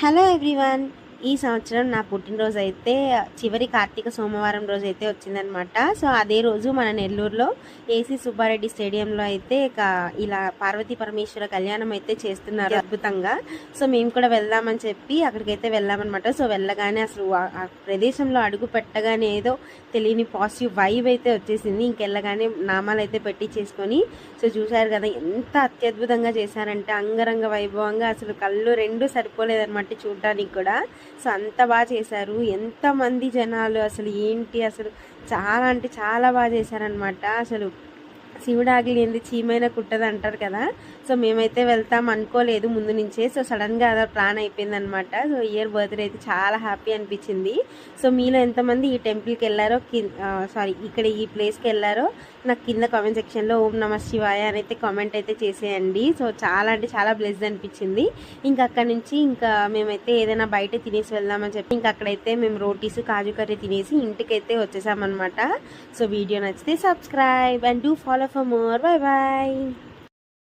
Hello everyone. ఈ సంవత్సరం నా పుట్టినరోజు అయితే చివరి కార్తీక సోమవారం రోజు అయితే వచ్చిందనమాట. సో అదే రోజు మన నెల్లూరులో ఏసీ సుబ్బారెడ్డి స్టేడియంలో అయితే ఇలా పార్వతీ పరమేశ్వర కళ్యాణం అయితే చేస్తున్నారు అద్భుతంగా. సో మేము కూడా వెళ్దామని చెప్పి అక్కడికైతే వెళ్ళామన్నమాట. సో వెళ్ళగానే అసలు ఆ ప్రదేశంలో అడుగు పెట్టగానే ఏదో తెలియని పాజిటివ్ వైబ్ అయితే వచ్చేసింది. ఇంకెళ్ళగానే నామాలు అయితే పెట్టి చేసుకొని సో చూసారు కదా ఎంత అత్యద్భుతంగా చేశారంటే అంగరంగ వైభవంగా అసలు కళ్ళు రెండు సరిపోలేదన్నమాట చూడడానికి కూడా. సో అంత బాగా చేశారు. ఎంతమంది జనాలు అసలు ఏంటి అసలు చాలా అంటే చాలా బాగా చేశారనమాట. అసలు శివుడు ఆగిలింది చీమైనా కుట్టదు అంటారు కదా. సో మేమైతే వెళ్తాం అనుకోలేదు ముందు నుంచే. సో సడన్గా అలా ప్లాన్ అయిపోయింది అనమాట. సో ఇయర్ బర్త్డే అయితే చాలా హ్యాపీ అనిపించింది. సో మీలో ఎంతమంది ఈ టెంపుల్కి వెళ్ళారో ఇక్కడ ఈ ప్లేస్కి వెళ్ళారో నాకు కింద కామెంట్ సెక్షన్లో ఓం నమ శివాయ అని అయితే కామెంట్ అయితే చేసేయండి. సో చాలా అంటే చాలా బ్లెస్డ్ అనిపించింది. ఇంకా అక్కడ నుంచి ఇంకా మేమైతే ఏదైనా బయట తినేసి వెళ్దామని చెప్పి ఇంకా అక్కడైతే మేము రోటీస్ కాజు కర్రీ తినేసి ఇంటికైతే వచ్చేసామన్నమాట. సో వీడియో నచ్చితే subscribe and do follow for more. Bye bye.